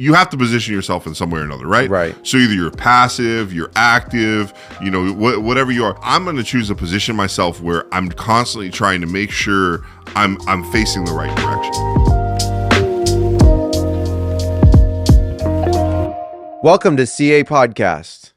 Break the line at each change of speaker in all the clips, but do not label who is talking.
you have to position yourself in some way or another, right?
Right.
So either you're passive, you're active, you know, whatever you are. I'm going to choose to position myself where I'm constantly trying to make sure I'm facing the right direction.
Welcome to CA Podcast.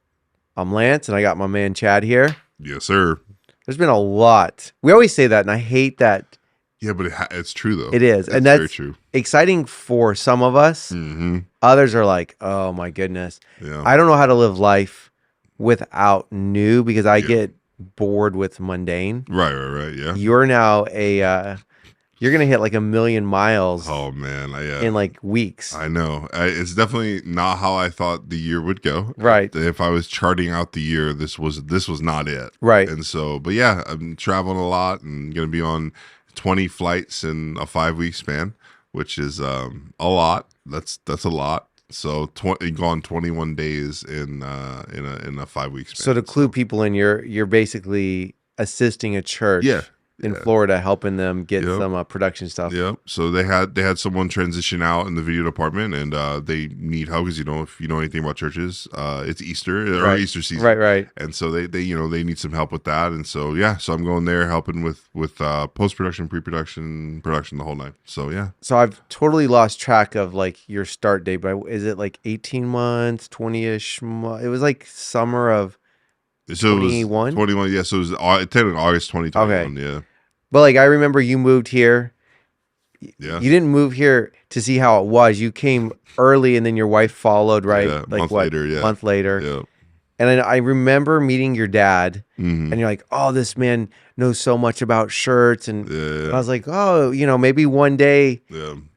I'm Lance, and I got my man Chad here.
Yes, sir.
There's been a lot. We always say that, and I hate that.
Yeah, but it's true, though.
It is, and that's very true. Exciting for some of us.
Mm-hmm.
Others are like, oh, my goodness.
Yeah.
I don't know how to live life without new because I get bored with mundane.
Right, yeah.
You're now you're going to hit like 1,000,000 miles.
Oh, man.
In like weeks.
I know. It's definitely not how I thought the year would go.
Right.
If I was charting out the year, this was not it.
Right.
And so, but yeah, I'm traveling a lot and going to be on 20 flights in a 5-week span, which is a lot. That's a lot. So gone 21 days in a 5-week span.
So to clue people in, you're basically assisting a church. In Florida, helping them get some production stuff.
Yep. So they had someone transition out in the video department, and they need help because if you know anything about churches, it's Easter or Easter season,
right.
And so they need some help with that, and so so I'm going there helping with post production, pre-production, production, the whole night. So yeah.
So I've totally lost track of like your start date, but is it like 18 months, 20-ish? It was like summer of 21.
21, yeah. So it was technically August 2021.
Okay.
Yeah.
But like I remember you moved here.
Yeah.
You didn't move here to see how it was. You came early and then your wife followed, right?
Yeah,
like
month later, yeah.
Month later.
Yeah.
And I remember meeting your dad,
mm-hmm.
and you're like, "Oh, this man knows so much about shirts." And I was like, "Oh, maybe one day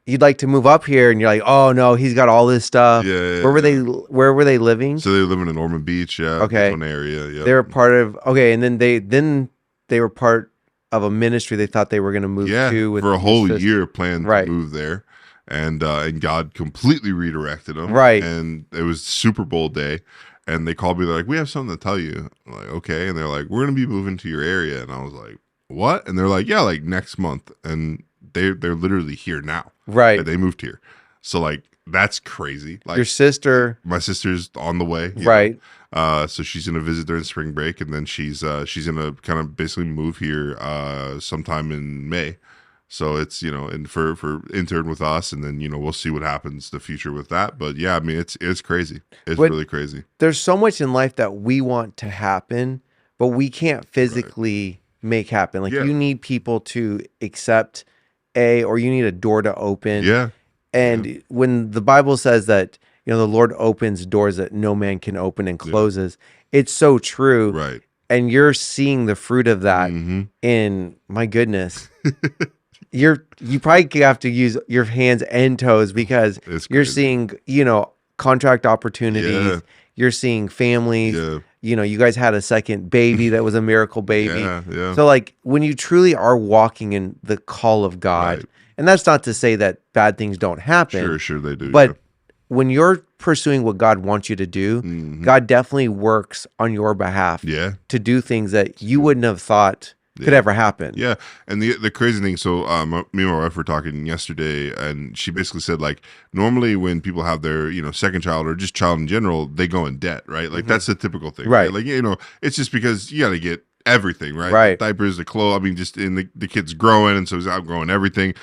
you'd like to move up here." And you're like, "Oh no, he's got all this stuff."
Yeah.
Where were they living?
So they were living in Ormond Beach. Yeah.
Okay.
One area. Yeah.
They were part of and then they were part of a ministry they thought they were going to move to with
for a whole year planned
to
move there, and God completely redirected them,
right?
And it was Super Bowl day, and they called me, they're like, we have something to tell you. I'm like, okay. And they're like, we're gonna be moving to your area. And I was like, what? And they're like, yeah, like next month. And they're literally here now,
right?
Like, they moved here, so like that's crazy. Like my sister's on the way,
right?
So she's gonna visit during spring break, and then she's gonna kind of basically move here sometime in May. So it's and for intern with us, and then we'll see what happens the future with that. But yeah, I mean it's crazy. It's really crazy.
There's so much in life that we want to happen, but we can't physically make happen. Like you need people to accept or you need a door to open.
Yeah.
And when the Bible says that, the Lord opens doors that no man can open and closes, it's so true.
Right.
And you're seeing the fruit of that in, my goodness, you probably have to use your hands and toes because you're seeing, contract opportunities. Yeah. You're seeing families. Yeah. You guys had a second baby that was a miracle baby.
Yeah.
So like when you truly are walking in the call of God, and that's not to say that bad things don't happen.
Sure they do.
But when you're pursuing what God wants you to do, God definitely works on your behalf to do things that you wouldn't have thought could ever happen.
Yeah. And the crazy thing, so me and my wife were talking yesterday, and she basically said, like, normally when people have their, second child or just child in general, they go in debt, right? Like that's the typical thing.
Right.
Like, it's just because you got to get everything, right?
Right.
The diapers, the clothes, I mean, just in the kid's growing, and so he's outgrowing everything.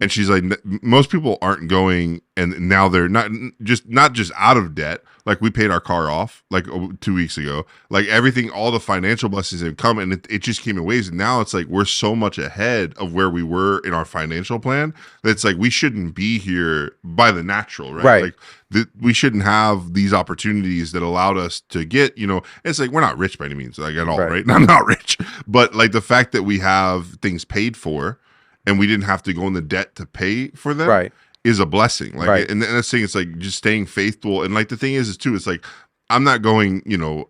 And she's like, most people aren't going, and now they're not just out of debt. Like we paid our car off like 2 weeks ago. Like everything, all the financial blessings have come, and it just came in waves. And now it's like we're so much ahead of where we were in our financial plan that it's like we shouldn't be here by the natural, right?
Right.
Like we shouldn't have these opportunities that allowed us to get. It's like we're not rich by any means, like at all, right? I'm not rich, but like the fact that we have things paid for. And we didn't have to go in the debt to pay for them is a blessing. Like, and that's the thing. It's like just staying faithful. And like the thing is too, it's like I'm not going,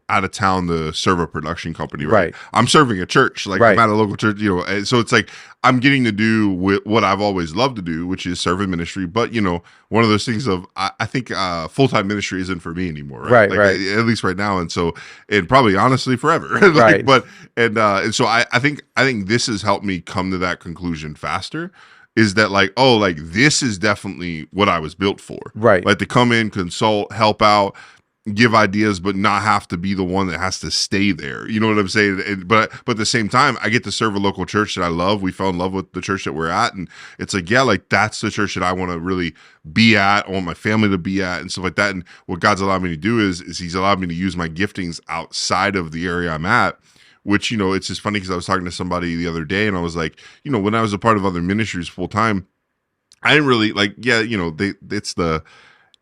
out of town to serve a production company, right? I'm serving a church. Like I'm at a local church, and so it's like I'm getting to do what I've always loved to do, which is serve in ministry. But one of those things of I think full-time ministry isn't for me anymore, right? At least right now, and so and probably honestly forever,
right?
But and so I think this has helped me come to that conclusion faster. is that like, oh, like this is definitely what I was built for.
Right.
Like to come in, consult, help out, give ideas, but not have to be the one that has to stay there. You know what I'm saying? But at the same time, I get to serve a local church that I love. We fell in love with the church that we're at. And it's like, yeah, like that's the church that I want to really be at. I want my family to be at and stuff like that. And what God's allowed me to do is he's allowed me to use my giftings outside of the area I'm at. Which, you know, it's just funny because I was talking to somebody the other day and I was like, you know, when I was a part of other ministries full time, I didn't really like, yeah, you know,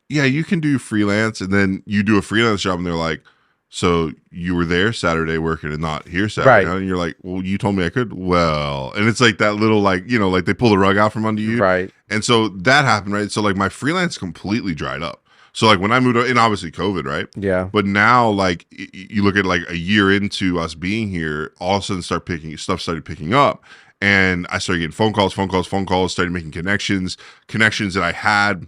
yeah, you can do freelance, and then you do a freelance job, and they're like, so you were there Saturday working and not here Saturday,
Right.
and you're like, well, you told me I could. Well, and it's like that little, like, you know, like they pull the rug out from under you.
Right.
And so that happened, right? So like my freelance completely dried up. So like when I moved, and obviously COVID, right?
Yeah.
But now, like you look at like a year into us being here, all of a sudden stuff started picking up. And I started getting phone calls, started making connections that I had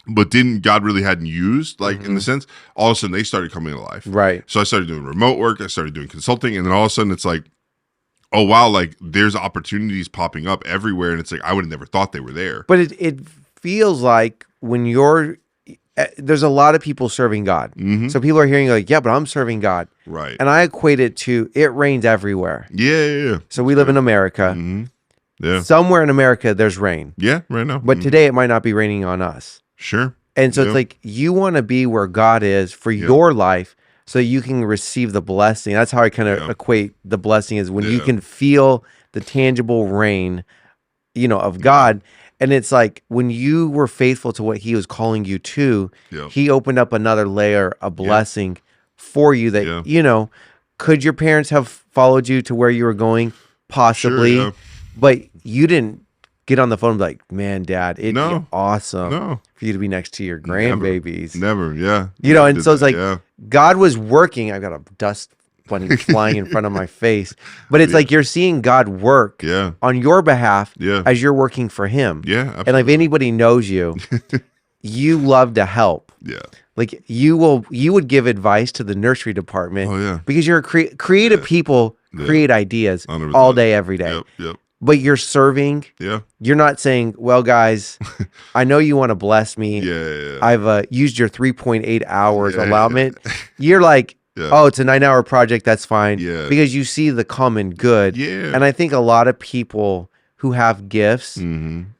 but God really hadn't used, like in the sense, all of a sudden they started coming to life.
Right.
So I started doing remote work, I started doing consulting, and then all of a sudden it's like, oh wow, like there's opportunities popping up everywhere, and it's like I would have never thought they were there.
But it feels like when there's a lot of people serving God.
Mm-hmm.
So people are hearing like, yeah, but I'm serving God.
Right.
And I equate it to it rains everywhere.
Yeah.
So we live in America.
Mm-hmm. Yeah.
Somewhere in America, there's rain.
Yeah, right now.
But today it might not be raining on us.
Sure.
And so it's like you want to be where God is for your life so you can receive the blessing. That's how I kind of equate the blessing is when you can feel the tangible rain, you know, of God. And it's like when you were faithful to what he was calling you to, he opened up another layer of blessing for you that, you know, could your parents have followed you to where you were going? Possibly. Sure, but you didn't get on the phone and be like, man, Dad, it'd be awesome for you to be next to your grandbabies.
Never. Yeah.
You know, and so it's like God was working. I've got a dust bunny flying in front of my face. But it's like you're seeing God work on your behalf as you're working for him.
Yeah, absolutely.
And like if anybody knows you, you love to help.
Yeah.
Like you would give advice to the nursery department because you're creative people create ideas 100%. All day, every day.
Yep.
But you're serving. Yeah. You're not saying, well, guys, I know you want to bless me. I've used your 3.8 hours allotment. You're like, oh, it's a 9-hour project. That's fine. Yeah. Because you see the common good. Yeah. And I think a lot of people who have gifts,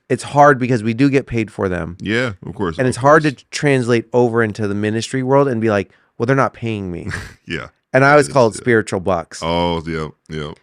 it's hard because we do get paid for them.
Yeah, of course.
And it's hard to translate over into the ministry world and be like, well, they're not paying me.
Yeah.
And I always call it spiritual bucks.
Oh,
you know,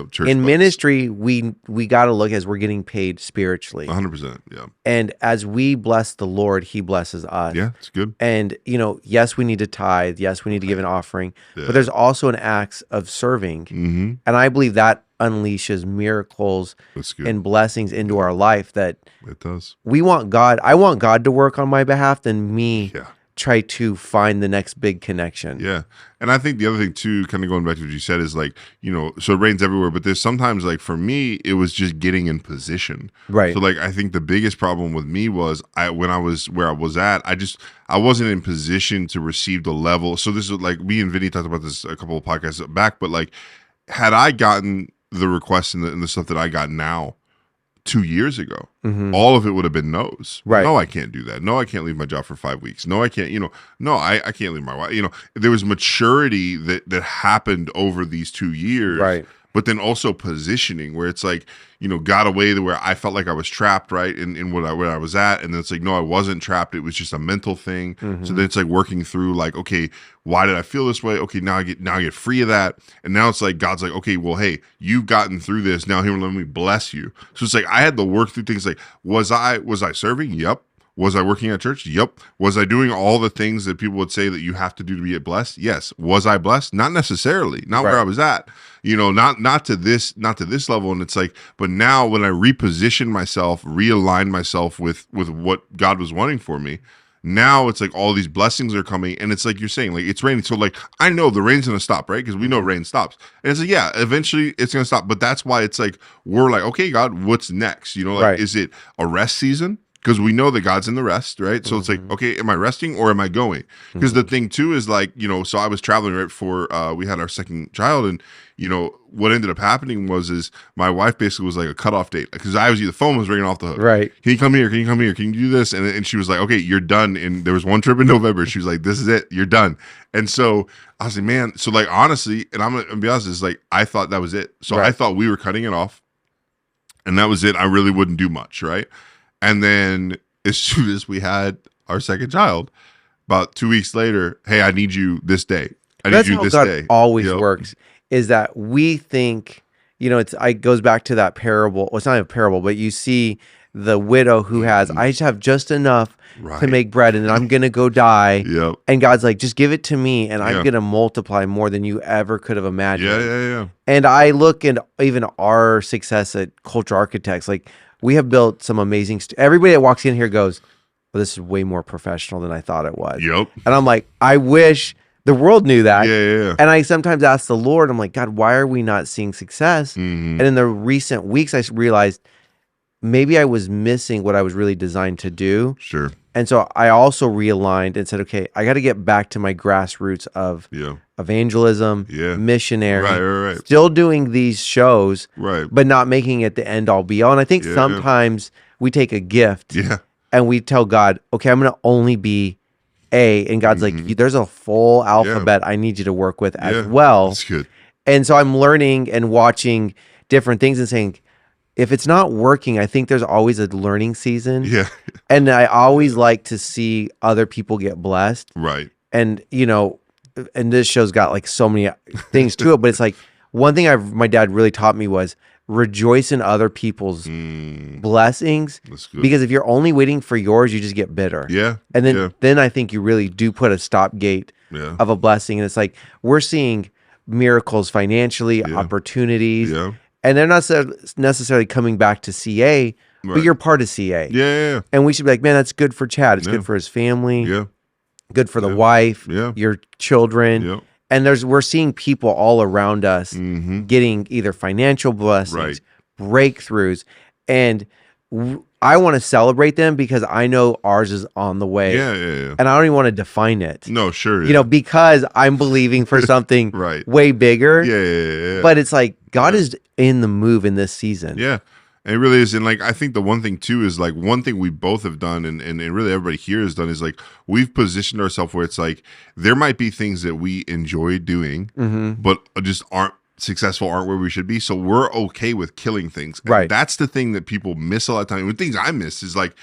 church in bucks. Ministry, we got to look as we're getting paid spiritually.
100%, yeah.
And as we bless the Lord, he blesses us.
Yeah, it's good.
And, you know, yes, we need to tithe. Yes, we need to give an offering. But there's also an act of serving. And I believe that unleashes miracles and blessings into our life that
it does.
We want God. I want God to work on my behalf than me. Try to find the next big connection.
Yeah. And I think the other thing too, kind of going back to what you said, is like, you know, so it rains everywhere, but there's sometimes like for me, it was just getting in position.
Right.
So like, I think the biggest problem with me was when I was where I was at, I wasn't in position to receive the level. So this is like, me and Vinny talked about this a couple of podcasts back, but like, had I gotten the requests and the stuff that I got now 2 years ago, all of it would have been no's.
Right.
No, I can't do that. No, I can't leave my job for 5 weeks. No, I can't, I can't leave my wife. You know, there was maturity that happened over these 2 years.
Right.
But then also positioning where it's like, you know, got away to where I felt like I was trapped, right, in where I was at. And then it's like, no, I wasn't trapped. It was just a mental thing. So then it's like working through like, okay, why did I feel this way? Okay, now I get free of that. And now it's like, God's like, okay, well, hey, you've gotten through this. Now here, let me bless you. So it's like, I had to work through things like, was I serving? Yep. Was I working at church? Yep. Was I doing all the things that people would say that you have to do to be blessed? Yes. Was I blessed? Not necessarily. Not where I was at. You know, not to this level. And it's like, but now when I reposition myself, realign myself with what God was wanting for me, now it's like all these blessings are coming, and it's like you're saying, like it's raining. So like I know the rain's gonna stop, right? Because we know rain stops, and it's like yeah, eventually it's gonna stop. But that's why it's like we're like, okay, God, what's next? You know, like is it a rest season? because we know that God's in the rest, right? So it's like, okay, am I resting or am I going? Because the thing too is like, so I was traveling right before we had our second child, and what ended up happening is my wife basically was like a cutoff date, because the phone was ringing off the hook.
Right?
Can you come here? Can you come here? Can you do this? And she was like, okay, you're done. And there was one trip in November. She was like, this is it. You're done. And so I was like, man. So like honestly, and I'm gonna be honest, is like I thought that was it. So I thought we were cutting it off, and that was it. I really wouldn't do much, right? And then as soon as we had our second child, about 2 weeks later, hey, I need you this day. I need you this day.
That's how God always works, is that we think, it goes back to that parable. Well, it's not a parable, but you see the widow who has, I just have just enough to make bread, and then I'm going to go die. And God's like, just give it to me, and I'm going to multiply more than you ever could have imagined.
Yeah.
And I look at even our success at Culture Architects, like, we have built some amazing everybody that walks in here goes, well, this is way more professional than I thought it was. And I'm like, I wish the world knew that. And I sometimes ask the Lord, I'm like, God, why are we not seeing success? And in the recent weeks, I realized maybe I was missing what I was really designed to do. And so I also realigned and said, okay, I got to get back to my grassroots of evangelism, missionary, still doing these shows, but not making it the end all be all. And I think sometimes we take a gift and we tell God, okay, I'm going to only be A. And God's like, there's a full alphabet I need you to work with as well.
That's good.
And so I'm learning and watching different things and saying, if it's not working, I think there's always a learning season. And I always like to see other people get blessed. And, and this show's got like so many things to it, but it's like one thing my dad really taught me was rejoice in other people's blessings, because if you're only waiting for yours, you just get bitter. And then I think you really do put a stop gate of a blessing. And it's like, we're seeing miracles financially, opportunities, and they're not necessarily coming back to CA, but you're part of CA. And we should be like, man, that's good for Chad. It's good for his family. Good for the wife, your children. And we're seeing people all around us getting either financial blessings, breakthroughs. And I want to celebrate them because I know ours is on the way. And I don't even want to define it.
No, sure.
Because I'm believing for something way bigger. But it's like God is in the move in this season.
And it really is. And like, I think the one thing too is like, one thing we both have done and really everybody here has done is like, we've positioned ourselves where it's like, there might be things that we enjoy doing, but just aren't successful, aren't where we should be. So we're okay with killing things. And that's the thing that people miss a lot of time. The things I miss is like,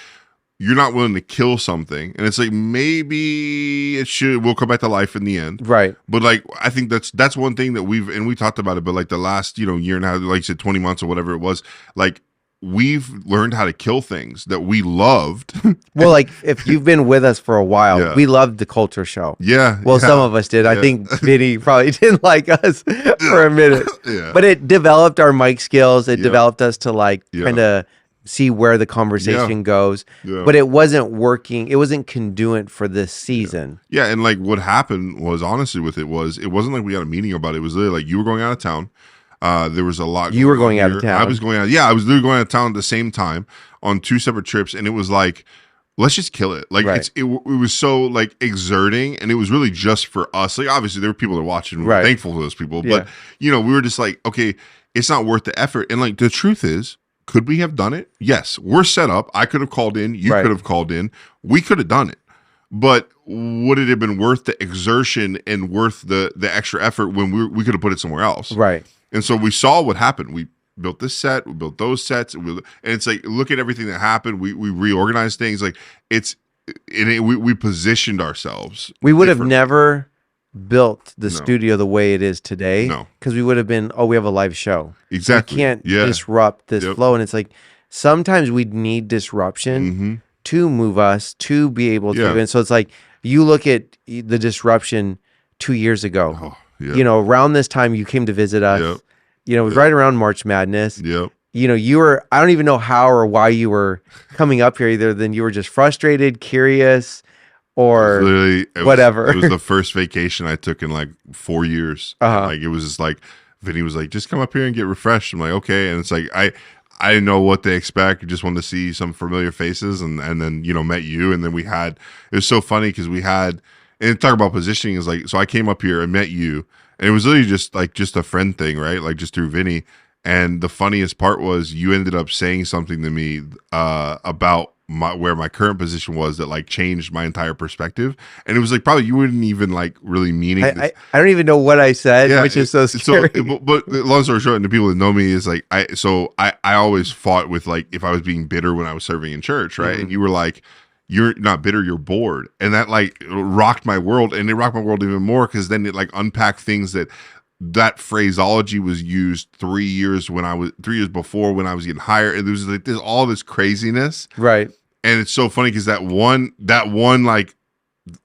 you're not willing to kill something. And it's like, maybe we'll come back to life in the end. But like, I think that's one thing that we talked about it, but like the last, year and a half, like you said, 20 months or whatever it was, like, we've learned how to kill things that we loved.
Well, like if you've been with us for a while, we loved the culture show. Well, some of us did. I think Vinny probably didn't like us for a minute. But it developed our mic skills. It developed us to like kind of see where the conversation goes. But it wasn't working. It wasn't conduent for this season.
And like what happened was, honestly, with it wasn't like we had a meeting about it. It was literally like you were going out of town. There was a lot.
You were going out of town.
I was going out. Yeah, I was literally going out of town at the same time on 2 separate trips, and it was like, let's just kill it. Like it was so like exerting, and it was really just for us. Like obviously there were people that were watching. And we're thankful for those people, but we were just like, okay, it's not worth the effort. And like the truth is, could we have done it? Yes, we're set up. I could have called in. You could have called in. We could have done it. But would it have been worth the exertion and worth the extra effort when we could have put it somewhere else? And so we saw what happened. We built this set, we built those sets, and it's like, look at everything that happened. We reorganized things. Like we positioned ourselves.
We would have never built the studio the way it is today. Because we would have been, we have a live show.
Exactly.
We can't disrupt this flow. And it's like, sometimes we need disruption to move us, to be able to. And so it's like, you look at the disruption 2 years ago. Around this time you came to visit us. It was right around March Madness. You were, I don't even know how or why you were coming up here, either than you were just frustrated, curious, or whatever.
It was the first vacation I took in like 4 years. Like it was just like, Vinny was like, just come up here and get refreshed. I'm like, okay. And it's like, I didn't know what to expect. I just wanted to see some familiar faces, and then met you, and then it was so funny because we had, and talk about positioning is like, so I came up here and met you, and it was literally just a friend thing, right? Like just through Vinny. And the funniest part was you ended up saying something to me about where my current position was that like changed my entire perspective. And it was like probably you wouldn't even like really meaning.
I don't even know what I said, which is so scary.
But long story short, and the people that know me is like I always fought with like if I was being bitter when I was serving in church, right? And you were like, you're not bitter, you're bored. And that like rocked my world, and it rocked my world even more because then it like unpacked things that phraseology was used 3 years before when I was getting hired. And there was like all this craziness.
Right.
And it's so funny because that one like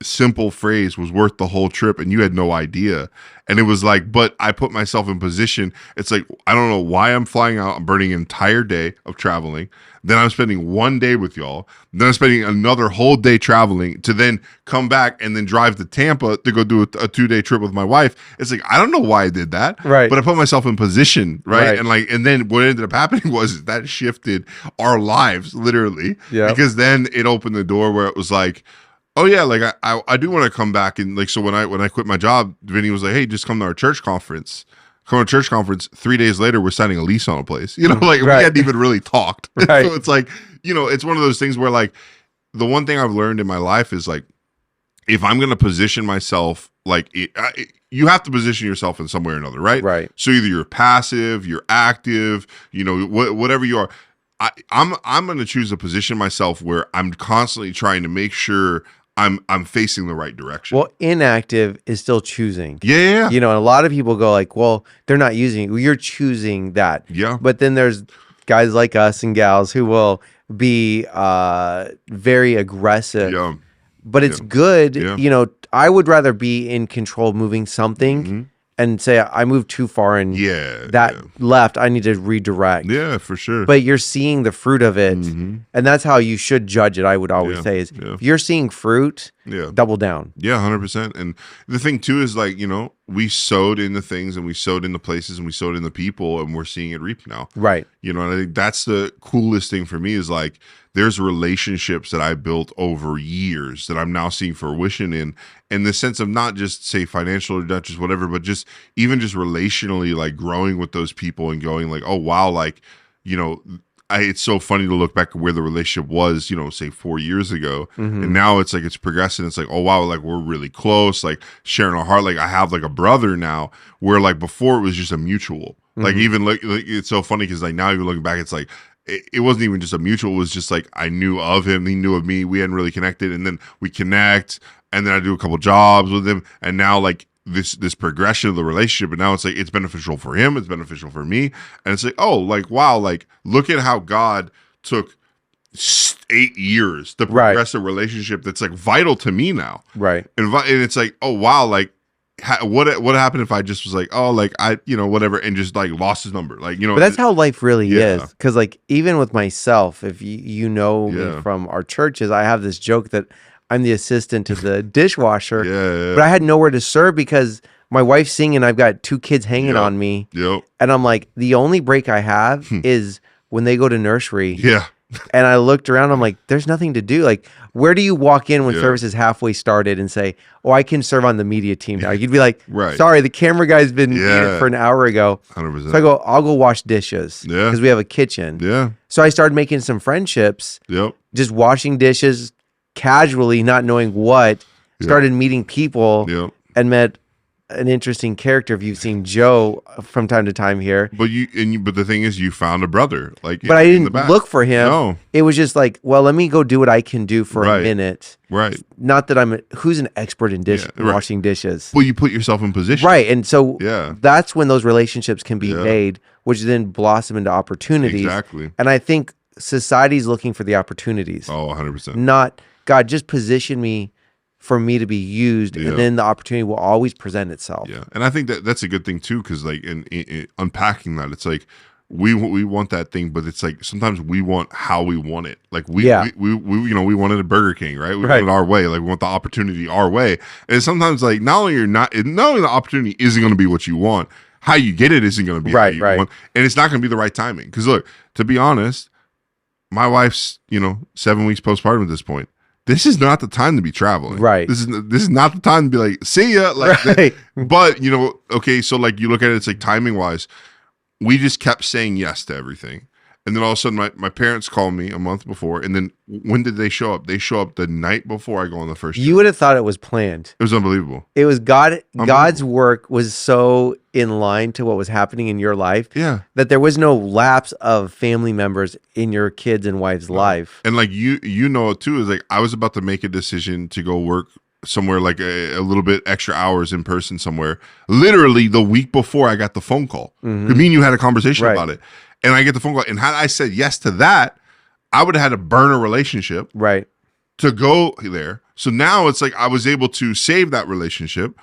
simple phrase was worth the whole trip, and you had no idea. And it was like, but I put myself in position. It's like, I don't know why I'm flying out. I'm burning an entire day of traveling. Then I'm spending 1 day with y'all. Then I'm spending another whole day traveling to then come back and then drive to Tampa to go do a 2-day trip with my wife. It's like, I don't know why I did that.
Right.
But I put myself in position. Right. And then what ended up happening was that shifted our lives literally.
Yeah.
Because then it opened the door where it was like, oh yeah, like I do want to come back. And like, so when I quit my job, Vinny was like, hey, just come to our church conference. Come to church conference. 3 days later, we're signing a lease on a place. Like we hadn't even really talked.
Right.
So it's like, it's one of those things where like the one thing I've learned in my life is like, if I'm going to position myself, like you have to position yourself in some way or another, right?
Right.
So either you're passive, you're active, whatever you are. I'm going to choose to position myself where I'm constantly trying to make sure I'm facing the right direction.
Well, inactive is still choosing.
Yeah.
And a lot of people go like, well, they're not using it. Well, you're choosing that.
Yeah.
But then there's guys like us and gals who will be very aggressive.
Yeah.
But it's good.
Yeah.
I would rather be in control of moving something and say I moved too far and left, I need to redirect.
Yeah, for sure.
But you're seeing the fruit of it. And that's how you should judge it, I would always say is if you're seeing fruit, double down.
Yeah, 100%. And the thing too is like, we sowed into things and we sowed into places and we sowed into people and we're seeing it reap now.
Right.
And I think that's the coolest thing for me is like, there's relationships that I built over years that I'm now seeing fruition in the sense of not just say financial or not just whatever, but just even just relationally, like growing with those people and going like, oh, wow. Like, it's so funny to look back at where the relationship was, say 4 years ago. And now it's like, it's progressing. It's like, oh, wow. Like we're really close, like sharing our heart. Like I have like a brother now where like before it was just a mutual, like even like it's so funny. Cause like now you're looking back, it's like, it wasn't even just a mutual. It was just like I knew of him, he knew of me. We hadn't really connected, and then we connect, and then I do a couple jobs with him, and now like this progression of the relationship, and now it's like it's beneficial for him, it's beneficial for me, and it's like oh, like wow, like look at how God took 8 years to progress a relationship that's like vital to me now,
right?
And it's like oh wow, like. What happened if I just was like, oh, like I, whatever, and just like lost his number, like But
that's how life really is, because like even with myself, if you know me from our churches, I have this joke that I'm the assistant to the dishwasher, but I had nowhere to serve because my wife's singing, I've got 2 kids hanging on me, and I'm like, the only break I have is when they go to nursery, and I looked around, I'm like, there's nothing to do. Like, where do you walk in when service is halfway started and say, oh, I can serve on the media team now? You'd be like, sorry, the camera guy's been here for an hour ago.
100%.
So I go, I'll go wash dishes because we have a kitchen.
Yeah.
So I started making some friendships, just washing dishes casually, not knowing what, started meeting people and met an interesting character if you've seen Joe from time to time here.
But but the thing is, you found a brother, like.
But I didn't look for him. No. It was just like, well, let me go do what I can do for a minute.
Right.
Not that who's an expert in washing dishes.
Well, you put yourself in position.
Right, and so that's when those relationships can be made, which then blossom into opportunities.
Exactly.
And I think society's looking for the opportunities.
Oh, 100%.
Not God, just position me for me to be used, and then the opportunity will always present itself.
Yeah, and I think that's a good thing too, because like in unpacking that, it's like we want that thing, but it's like sometimes we want how we want it. Like we wanted a Burger King, right? We want it our way. Like we want the opportunity our way, and sometimes like not only the opportunity isn't going to be what you want. how you get it isn't going to be
right,
how you
right.
want, and it's not going to be the right timing. Because look, to be honest, my wife's 7 weeks postpartum at this point. This is not the time to be traveling.
Right.
This is not the time to be like, see ya. Like,
right.
But okay, so like you look at it, it's like timing wise, we just kept saying yes to everything. And then all of a sudden, my parents called me a month before. And then when did they show up? They show up the night before I go on the first trip.
You would have thought it was planned.
It was unbelievable.
It was God's work was so in line to what was happening in your life.
Yeah.
That there was no lapse of family members in your kids and wife's life.
And like you know it too, is like I was about to make a decision to go work somewhere like a little bit extra hours in person somewhere. Literally the week before I got the phone call. Mm-hmm. Me and you had a conversation about it. And I get the phone call. And had I said yes to that, I would have had to burn a relationship to go there. So now it's like I was able to save that relationship,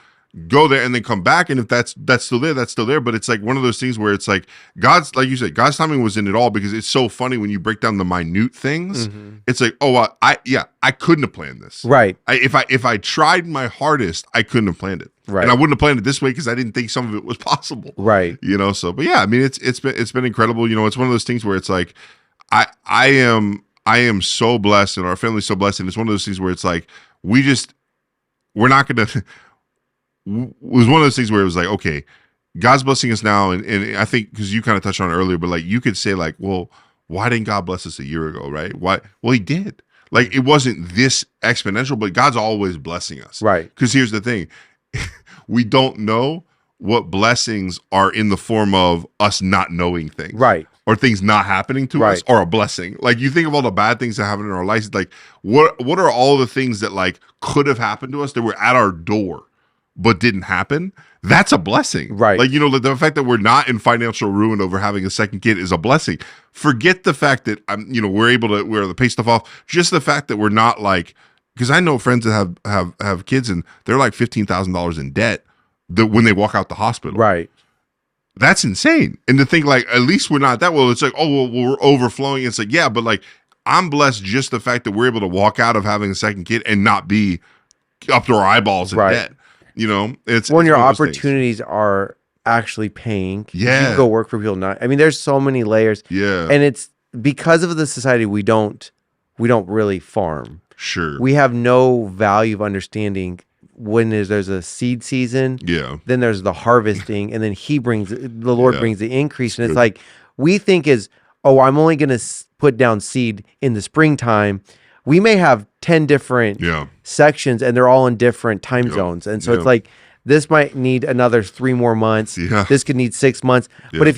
go there, and then come back. And if that's still there, that's still there. But it's like one of those things where it's like God's, like you said, God's timing was in it all, because it's so funny when you break down the minute things. Mm-hmm. It's like, I couldn't have planned this.
Right.
If I tried my hardest, I couldn't have planned it. Right. And I wouldn't have planned it this way because I didn't think some of it was possible. Right. So, but yeah, I mean, it's been incredible. It's one of those things where it's like, I am so blessed, and our family's so blessed. And it's one of those things where it's like, we're not going to, it was one of those things where it was like, okay, God's blessing us now. And I think, because you kind of touched on it earlier, but like you could say like, well, why didn't God bless us a year ago? Right. Why? Well, he did. Like, it wasn't this exponential, but God's always blessing us. Right. Because here's the thing. We don't know what blessings are in the form of us not knowing things. Right. Or things not happening to us, or a blessing. Like, you think of all the bad things that happen in our lives. Like, what are all the things that like could have happened to us that were at our door but didn't happen? That's a blessing. Right. Like, the fact that we're not in financial ruin over having a second kid is a blessing. Forget the fact that we're able to pay stuff off. Just the fact that we're not like, because I know friends that have kids and they're like $15,000 in debt when they walk out the hospital. Right. That's insane. And to think like, at least we're not that. Well, it's like, oh, well, we're overflowing. It's like, yeah, but like, I'm blessed just the fact that we're able to walk out of having a second kid and not be up to our eyeballs in debt. It's
when your opportunities are actually paying. Yeah. You go work for people. There's so many layers. Yeah. And it's because of the society, we don't really farm. Sure. We have no value of understanding when there's a seed season. Yeah. Then there's the harvesting, and then the Lord brings the increase. And it's like, we think I'm only going to put down seed in the springtime. We may have 10 different sections, and they're all in different time zones. And so it's like, this might need another 3 more months. Yeah. This could need 6 months. Yeah. But if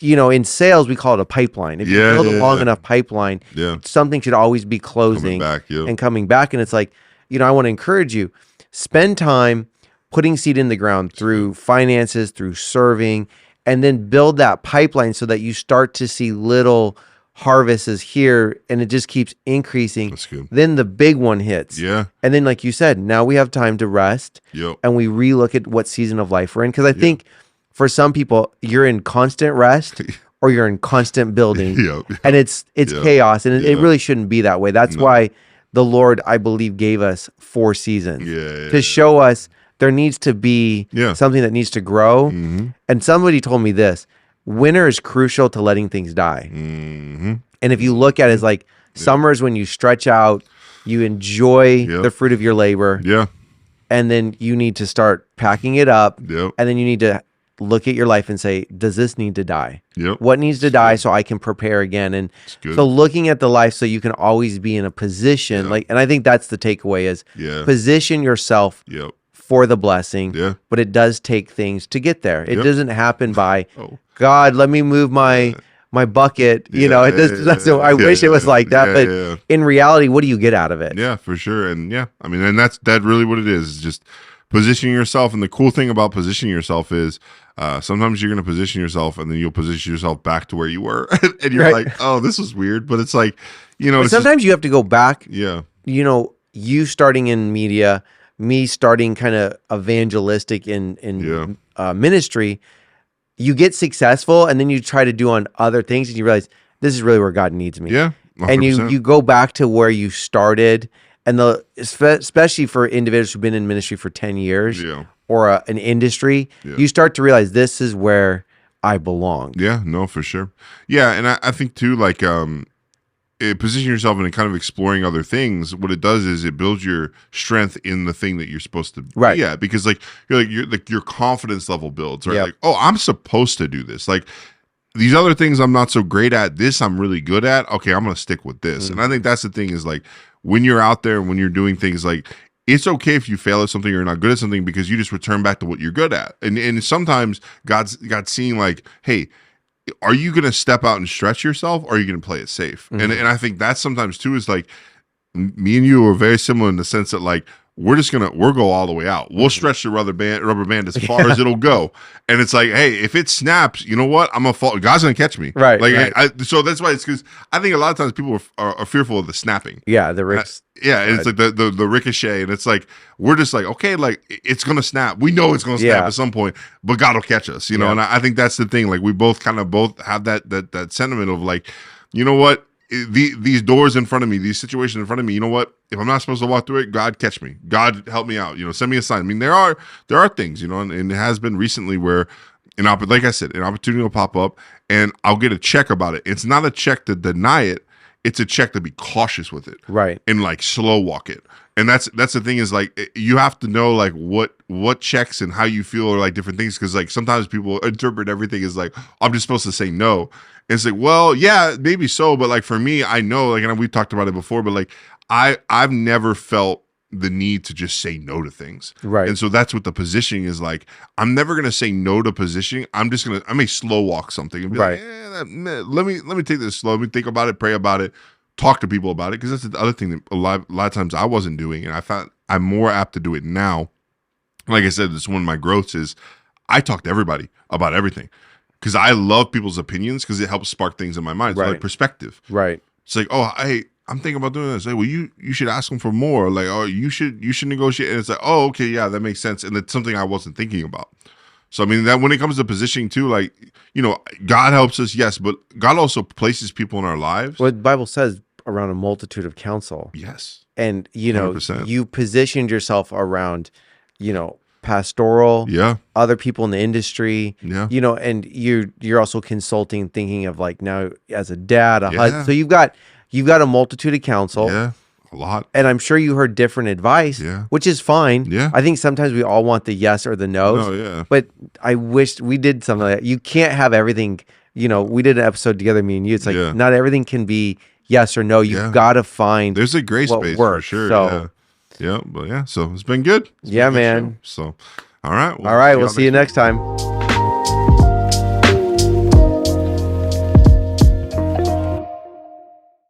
in sales, we call it a pipeline. If you build a long enough pipeline, something should always be closing and coming back. And it's like, I want to encourage you, spend time putting seed in the ground through finances, through serving, and then build that pipeline so that you start to see little harvests here, and it just keeps increasing. That's good. Then the big one hits. Yeah. And then, like you said, now we have time to rest. Yep. And we relook at what season of life we're in. Because I think for some people, you're in constant rest or you're in constant building. And it's chaos. And it really shouldn't be that way. That's why the Lord, I believe, gave us 4 seasons to show us there needs to be something that needs to grow. Mm-hmm. And somebody told me this: winter is crucial to letting things die. Mm-hmm. And if you look at it as like summer is when you stretch out, you enjoy the fruit of your labor. Yeah. And then you need to start packing it up. Yep. And then you need to look at your life and say, does this need to die? Yep. What needs to die so I can prepare again? And so looking at the life so you can always be in a position, and I think that's the takeaway is position yourself for the blessing, but it does take things to get there. It doesn't happen by, God, let me move my bucket. It does. I wish it was like that, but in reality, what do you get out of it?
Yeah, for sure. And and that's really what it is. Just positioning yourself. And the cool thing about positioning yourself is sometimes you're going to position yourself and then you'll position yourself back to where you were. And you're like, oh, this was weird. But it's like,
sometimes you have to go back. Yeah. You starting in media, me starting kind of evangelistic in ministry. You get successful and then you try to do on other things and you realize this is really where God needs me. Yeah. 100%. And you go back to where you started And especially for individuals who've been in ministry for 10 years or an industry, you start to realize this is where I belong.
Yeah, no, for sure. Yeah, and I think too, like position yourself in kind of exploring other things. What it does is it builds your strength in the thing that you're supposed to be at, because you're like your confidence level builds, right? Like, oh, I'm supposed to do this. Like these other things I'm not so great at, this I'm really good at. Okay, I'm gonna stick with this. And I think that's the thing is like when you're out there and when you're doing things, like it's okay if you fail at something or you're not good at something, because you just return back to what you're good at. And sometimes God's seeing like, hey, are you going to step out and stretch yourself, or are you going to play it safe? And I think that's sometimes too is like me and you are very similar in the sense that like we'll go all the way out. We'll stretch the rubber band as far as it'll go. And it's like, hey, if it snaps, you know what? I'm gonna fall. God's gonna catch me.
Right.
Like, so that's why it's because I think a lot of times people are fearful of the snapping.
Yeah. The risks.
And it's like the ricochet, and it's like we're just like, okay, like it's gonna snap. We know it's gonna snap at some point, but God will catch us, you know. And I think that's the thing. Like we both have that sentiment of like, you know what, these doors in front of me, these situations in front of me, you know what? If I'm not supposed to walk through it, God catch me. God help me out. You know, send me a sign. I mean, there are things, you know, and it has been recently where like I said, an opportunity will pop up and I'll get a check about it. It's not a check to deny it. It's a check to be cautious with it.
Right.
And like slow walk it. And that's the thing is like you have to know like what checks and how you feel are like different things, because like sometimes people interpret everything as like, I'm just supposed to say no. And it's like, well, yeah, maybe so, but like for me, I know, like, and we talked about it before, but like I've never felt the need to just say no to things.
Right.
And so that's what the positioning is like. I'm never gonna say no to positioning. I may slow walk something and be like, let me take this slow. Let me think about it, pray about it, talk to people about it. Because that's the other thing that a lot of times I wasn't doing. And I found I'm more apt to do it now. Like I said, this is one of my growths is I talk to everybody about everything. Because I love people's opinions, because it helps spark things in my mind. It's like perspective.
Right.
It's like, oh, I'm thinking about doing this. Like, well, you should ask them for more. Like, oh, you should negotiate. And it's like, oh, okay, yeah, that makes sense. And it's something I wasn't thinking about. So I mean, that when it comes to positioning too, like, you know, God helps us, yes, but God also places people in our lives.
Well, the Bible says around a multitude of counsel.
Yes.
And you know,
100%.
you positioned yourself around, you know, pastoral, other people in the industry, you know, and you're also consulting, thinking of like now as a dad, husband. So you've got a multitude of counsel.
Yeah, a lot.
And I'm sure you heard different advice, which is fine.
Yeah.
I think sometimes we all want the yes or the no's.
Oh, yeah.
But I wish we did something like that. You can't have everything, you know, we did an episode together, me and you. It's like not everything can be yes or no. You've got to find
there's a gray space for sure. So, but so it's been good.
Man.
So, all right.
We'll see you next time.